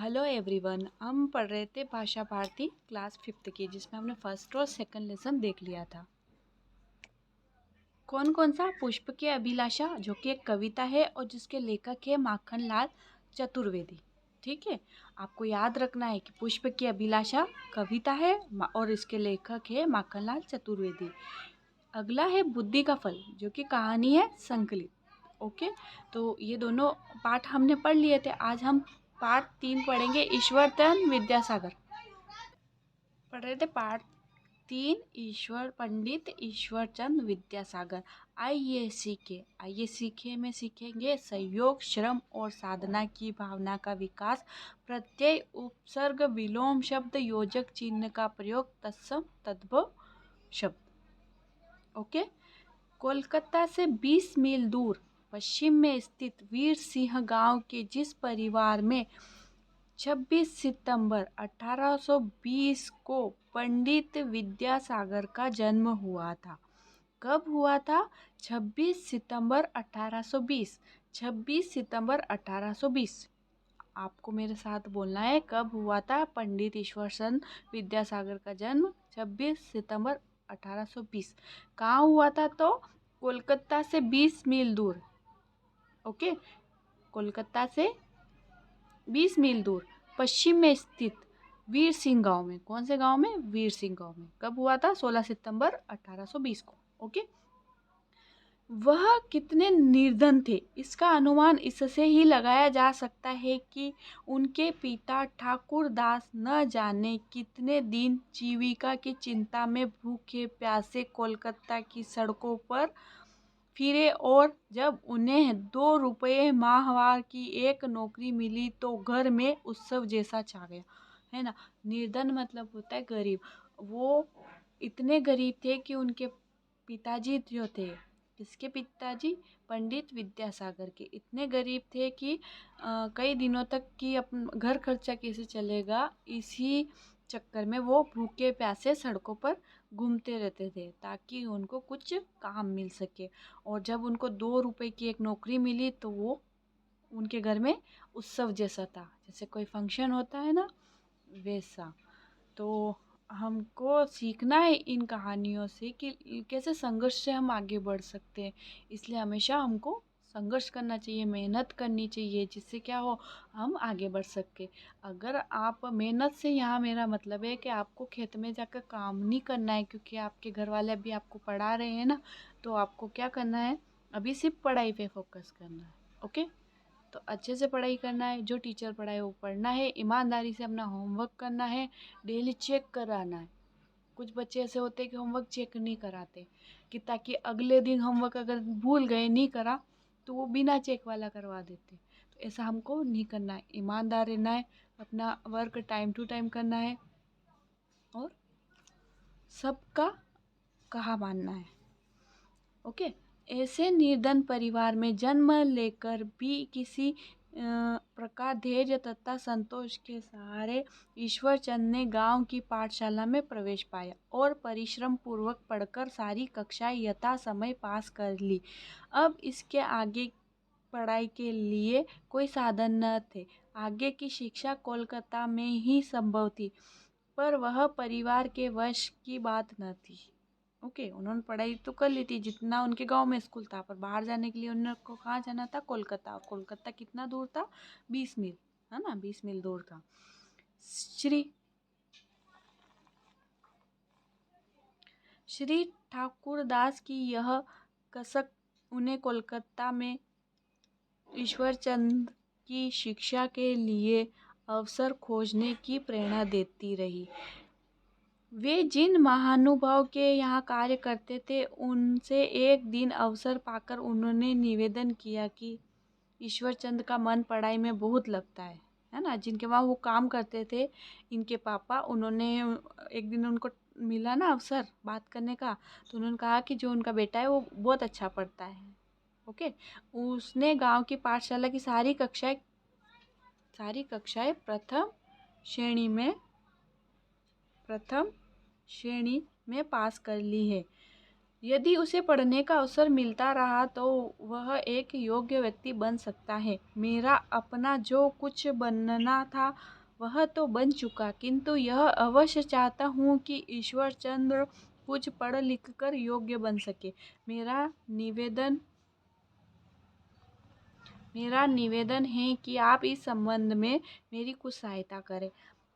Hello everyone. हम पढ़ रहे थे भाषा भारती क्लास 5th की, जिसमें हमने फर्स्ट और सेकंड लेसन देख लिया था। कौन कौन सा? पुष्प की अभिलाषा, जो कि एक कविता है और जिसके लेखक है माखनलाल चतुर्वेदी। ठीक है, आपको याद रखना है कि पुष्प की अभिलाषा कविता है और इसके लेखक है माखनलाल चतुर्वेदी। अगला है बुद्धि का फल, जो कि कहानी है संकलित। ओके, तो ये दोनों पाठ हमने पढ़ लिए थे। आज हम पाठ 3 पढ़ेंगे, ईश्वरचंद विद्यासागर। पढ़ रहे थे पाठ 3, ईश्वर पंडित ईश्वरचंद विद्यासागर। आइए सीखे में सीखेंगे सहयोग, श्रम और साधना की भावना का विकास, प्रत्यय, उपसर्ग, विलोम शब्द, योजक चिन्ह का प्रयोग, तत्सम तद्भव शब्द। ओके, कोलकाता से 20 मील दूर पश्चिम में स्थित वीर सिंह गांव के जिस परिवार में 26 सितंबर 1820 को पंडित विद्यासागर का जन्म हुआ था। कब हुआ था? 26 सितंबर 1820। 26 सितंबर 1820। आपको मेरे साथ बोलना है, कब हुआ था पंडित ईश्वरचंद विद्यासागर का जन्म? 26 सितंबर 1820। कहाँ हुआ था? तो कोलकाता से 20 मील दूर। ओके, कोलकाता से 20 मील दूर पश्चिम में स्थित वीर सिंह गांव में। कौन से गांव में? वीर सिंह गांव में। कब हुआ था? 16 सितंबर 1820 को। ओके, वह कितने निर्धन थे, इसका अनुमान इससे ही लगाया जा सकता है कि उनके पिता ठाकुर दास न जाने कितने दिन जीविका की चिंता में भूखे प्यासे कोलकाता की सड़कों पर फिरे, और जब उन्हें 2 रुपये माहवार की एक नौकरी मिली तो घर में उत्सव जैसा छा गया। है ना? निर्धन मतलब होता है गरीब। वो इतने गरीब थे कि उनके पिताजी जो थे, किसके पिताजी? पंडित विद्यासागर के, इतने गरीब थे कि कई दिनों तक कि अपना घर खर्चा कैसे चलेगा, इसी चक्कर में वो भूखे प्यासे सड़कों पर घूमते रहते थे ताकि उनको कुछ काम मिल सके। और जब उनको 2 रुपए की एक नौकरी मिली तो वो उनके घर में उत्सव जैसा था, जैसे कोई फंक्शन होता है ना, वैसा। तो हमको सीखना है इन कहानियों से कि कैसे संघर्ष से हम आगे बढ़ सकते हैं। इसलिए हमेशा हमको संघर्ष करना चाहिए, मेहनत करनी चाहिए, जिससे क्या हो, हम आगे बढ़ सके। अगर आप मेहनत से, यहाँ मेरा मतलब है कि आपको खेत में जाकर काम नहीं करना है, क्योंकि आपके घर वाले अभी आपको पढ़ा रहे हैं ना, तो आपको क्या करना है, अभी सिर्फ पढ़ाई पे फोकस करना है। ओके, तो अच्छे से पढ़ाई करना है, जो टीचर पढ़ाए वो पढ़ना है, ईमानदारी से अपना होमवर्क करना है, डेली चेक कराना है। कुछ बच्चे ऐसे होते हैं कि होमवर्क चेक नहीं कराते, कि ताकि अगले दिन होमवर्क अगर भूल गए, नहीं करा, तो वो बिना चेक वाला करवा देते। तो ऐसा हमको नहीं करना है, ईमानदार रहना है, अपना वर्क टाइम टू टाइम करना है और सबका कहा मानना है। ओके, ऐसे निर्धन परिवार में जन्म लेकर भी किसी प्रकार धैर्य तथा संतोष के सहारे ईश्वरचंद ने गांव की पाठशाला में प्रवेश पाया और परिश्रम पूर्वक पढ़कर सारी कक्षाएं यथा समय पास कर ली। अब इसके आगे पढ़ाई के लिए कोई साधन न थे। आगे की शिक्षा कोलकाता में ही संभव थी, पर वह परिवार के वश की बात न थी। ओके, उन्होंने पढ़ाई तो कर ली थी जितना उनके गांव में स्कूल था, पर बाहर जाने के लिए उनको कहाँ जाना था? कोलकाता। और कोलकाता कितना दूर था? 20 मील, है ना, 20 मील दूर था। श्री श्री ठाकुरदास की यह कसक उन्हें कोलकाता में ईश्वरचंद की शिक्षा के लिए अवसर खोजने की प्रेरणा देती रही। वे जिन महानुभाव के यहाँ कार्य करते थे, उनसे एक दिन अवसर पाकर उन्होंने निवेदन किया कि ईश्वरचंद का मन पढ़ाई में बहुत लगता है ना। जिनके वहाँ वो काम करते थे, इनके पापा, उन्होंने एक दिन उनको मिला ना अवसर बात करने का, तो उन्होंने कहा कि जो उनका बेटा है वो बहुत अच्छा पढ़ता है। ओके, उसने गांव की पाठशाला की सारी कक्षाएं प्रथम श्रेणी में पास कर ली है। यदि उसे पढ़ने का अवसर मिलता रहा तो वह एक योग्य व्यक्ति बन सकता है। मेरा अपना जो कुछ बनना था वह तो बन चुका, किंतु यह अवश्य चाहता हूँ कि ईश्वरचंद्र कुछ पढ़ लिख कर योग्य बन सके। मेरा निवेदन है कि आप इस संबंध में मेरी कुछ सहायता करें,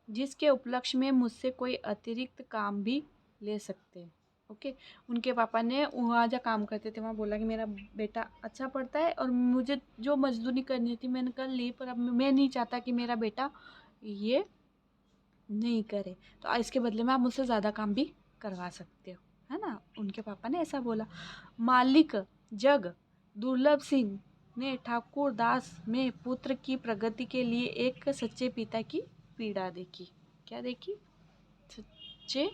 जिसके उपलक्ष्य में मुझसे कोई अतिरिक्त काम भी ले सकते हैं। ओके। उनके पापा ने वहाँ जहाँ काम करते थे वहाँ बोला कि मेरा बेटा अच्छा पढ़ता है और मुझे जो मजदूरी करनी थी मैंने कर ली, पर अब मैं नहीं चाहता कि मेरा बेटा ये नहीं करे, तो इसके बदले में आप मुझसे ज़्यादा काम भी करवा सकते हो, है ना। उनके पापा ने ऐसा बोला। मालिक जग दुर्लभ सिंह ने ठाकुर दास में पुत्र की प्रगति के लिए एक सच्चे पिता की पीड़ा देखी। क्या देखी? सच्चे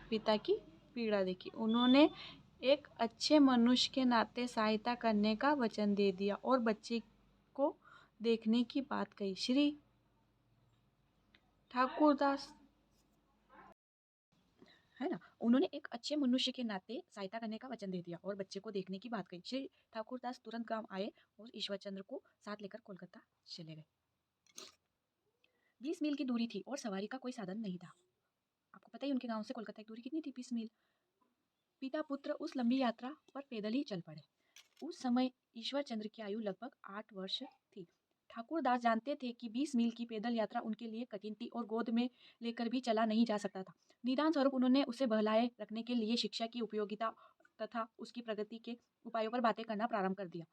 पिता की पीड़ा देखी। उन्होंने एक अच्छे मनुष्य के नाते सहायता करने का वचन दे दिया और बच्चे को देखने की बात कही। श्री ठाकुरदास, है ना, उन्होंने एक अच्छे मनुष्य के नाते सहायता करने का वचन दे दिया और बच्चे को देखने की बात कही। श्री ठाकुरदास तुरंत गांव आए और ईश्वरचंद्र को साथ लेकर कोलकाता चले गए। 20 मील की दूरी थी और सवारी का कोई साधन नहीं था। आपको पता ही उनके गांव से कोलकाता की दूरी कितनी थी? 20 मील। पिता पुत्र उस लंबी यात्रा पर पैदल ही चल पड़े। उस समय ईश्वरचंद्र की आयु लगभग 8 वर्ष थी। ठाकुरदास जानते थे कि 20 मील की पैदल यात्रा उनके लिए कठिन थी और गोद में लेकर भी चला नहीं जा सकता था। निदान स्वरूप उन्होंने उसे बहलाए रखने के लिए शिक्षा की उपयोगिता तथा उसकी प्रगति के उपायों पर बातें करना प्रारंभ कर दिया।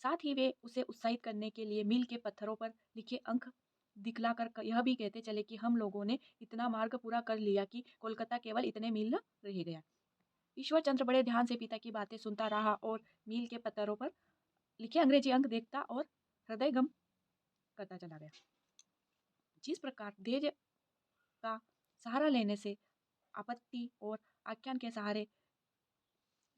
साथ ही वे उसे उत्साहित करने के लिए मील के पत्थरों पर लिखे अंक दिखलाकर यह भी कहते चले कि हम लोगों ने इतना मार्ग पूरा कर लिया कि कोलकाता केवल इतने मील रह गया। ईश्वरचंद्र बड़े ध्यान से पिता की बातें सुनता रहा और मील के पत्थरों पर लिखे अंग्रेजी अंक देखता और हृदय गम करता चला गया। जिस प्रकार धैर्य का सहारा लेने से आपत्ति और आख्यान के सहारे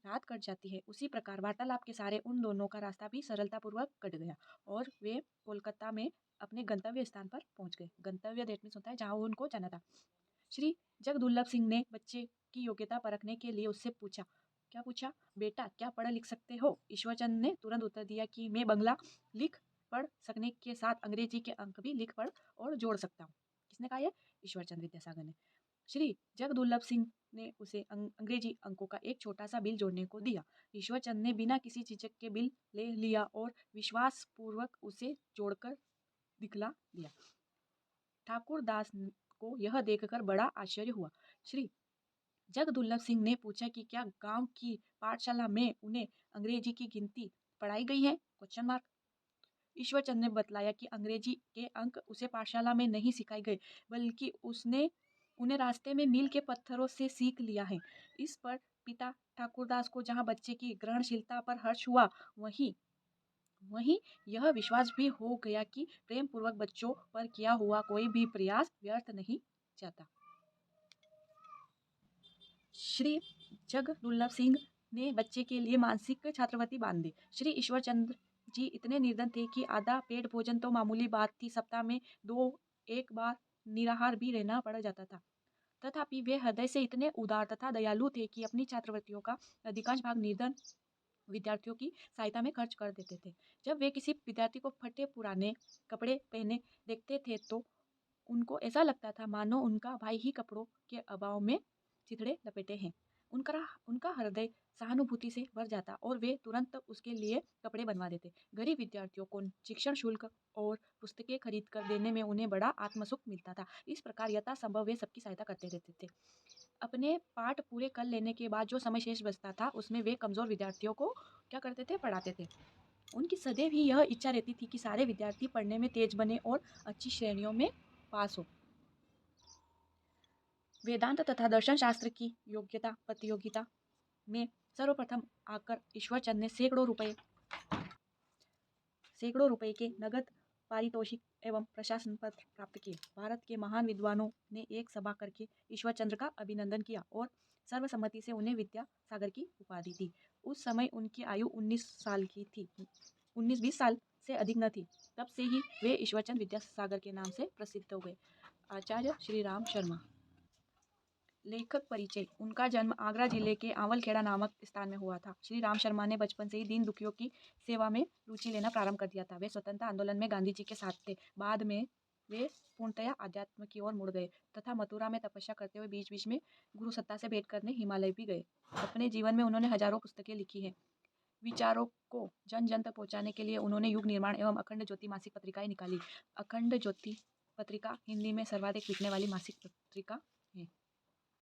रात कट जाती है, उसी प्रकार वार्तालाप के सहारे उन दोनों का रास्ता भी सरलतापूर्वक कट गया और वे कोलकाता में अपने गंतव्य स्थान पर पहुंच गए। गंतव्य डेट में होता है जहाँ उनको जाना था। श्री जगदुल्लभ सिंह ने बच्चे की योग्यता परखने के लिए उससे पूछा। क्या पूछा? बेटा क्या पढ़ लिख सकते हो? ईश्वरचंद ने तुरंत उत्तर दिया कि मैं बंगला लिख पढ़ सकने के साथ अंग्रेजी के अंक भी लिख पढ़ और जोड़ सकता हूँ। किसने कहा? ईश्वरचंद विद्यासागर ने। श्री जगदुल्लभ सिंह ने उसे अंग्रेजी अंकों का एक छोटा सा बिल जोड़ने को दिया। ईश्वरचंद ने बिना किसी झिझक के बिल ले लिया और विश्वास पूर्वक उसे जोड़कर दिखला दिया। ठाकुर दास को यह देखकर बड़ा आश्चर्य हुआ। श्री जगदुल्लभ सिंह ने पूछा कि क्या गांव की पाठशाला में उन्हें अंग्रेजी की गिनती पढ़ाई गई है? Question mark. ईश्वरचंद ने बतलाया कि अंग्रेजी के अंक उसे पाठशाला में नहीं सिखाए गए, बल्कि उसने उन्हें रास्ते में मील के पत्थरों से सीख लिया है। इस पर पिता ठाकुरदास को जहाँ बच्चे की ग्रहणशीलता पर हर्ष हुआ, वहीं वहीं यह विश्वास भी हो गया कि प्रेम पूर्वक बच्चों पर किया हुआ कोई भी प्रयास व्यर्थ नहीं जाता। श्री जगदुल्लभ सिंह ने बच्चे के लिए मानसिक छात्रवृत्ति बांध दी। श्री ईश्वरचंद्र जी इतने निर्धन थे कि आधा पेट भोजन तो मामूली बात थी, सप्ताह में एक बार निराहार भी रहना पड़ जाता था। तथापि वे हृदय से इतने उदार तथा दयालु थे कि अपनी छात्रवृत्तियों का अधिकांश भाग निर्धन विद्यार्थियों की सहायता में खर्च कर देते थे। जब वे किसी विद्यार्थी को फटे पुराने कपड़े पहने देखते थे तो उनको ऐसा लगता था मानो उनका भाई ही कपड़ों के अभाव में चिथड़े लपेटे हैं। उनका उनका हृदय सहानुभूति से भर जाता और वे तुरंत उसके लिए कपड़े बनवा देते। गरीब विद्यार्थियों को शिक्षण शुल्क और पुस्तकें खरीद कर देने में उन्हें बड़ा आत्मसुख मिलता था। इस प्रकार यथासंभव वे सबकी सहायता करते रहते थे। अपने पाठ पूरे कर लेने के बाद जो समय शेष बचता था उसमें वे कमज़ोर विद्यार्थियों को क्या करते थे? पढ़ाते थे। उनकी सदैव ही यह इच्छा रहती थी कि सारे विद्यार्थी पढ़ने में तेज बने और अच्छी श्रेणियों में पास हो। वेदांत तथा दर्शन शास्त्र की योग्यता प्रतियोगिता में सर्वप्रथम आकर ईश्वरचंद ने सैकड़ों रुपए के नगद पारितोषिक एवं प्रशासन पत्र प्राप्त किए। भारत के महान विद्वानों ने एक सभा करके ईश्वरचंद्र का अभिनंदन किया और सर्वसम्मति से उन्हें विद्यासागर की उपाधि दी। उस समय उनकी आयु 19 साल की थी, 19-20 साल से अधिक न थी। तब से ही वे ईश्वरचंद विद्यासागर के नाम से प्रसिद्ध हो गए। आचार्य श्री राम शर्मा। लेखक परिचय। उनका जन्म आगरा जिले के आंवलखेड़ा नामक स्थान में हुआ था। श्री राम शर्मा ने बचपन से ही दीन दुखियों की सेवा में रुचि लेना प्रारंभ कर दिया था। वे स्वतंत्रता आंदोलन में गांधी जी के साथ थे। बाद में वे पूर्णतया अध्यात्म की ओर मुड़ गए तथा मथुरा में तपस्या करते हुए बीच बीच में गुरु सत्ता से भेंट करने हिमालय भी गए। अपने जीवन में उन्होंने हजारों पुस्तकें लिखी हैं। विचारों को जन जन तक पहुंचाने के लिए उन्होंने युग निर्माण एवं अखंड ज्योति मासिक पत्रिकाएं निकाली। अखंड ज्योति पत्रिका हिंदी में सर्वाधिक बिकने वाली मासिक पत्रिका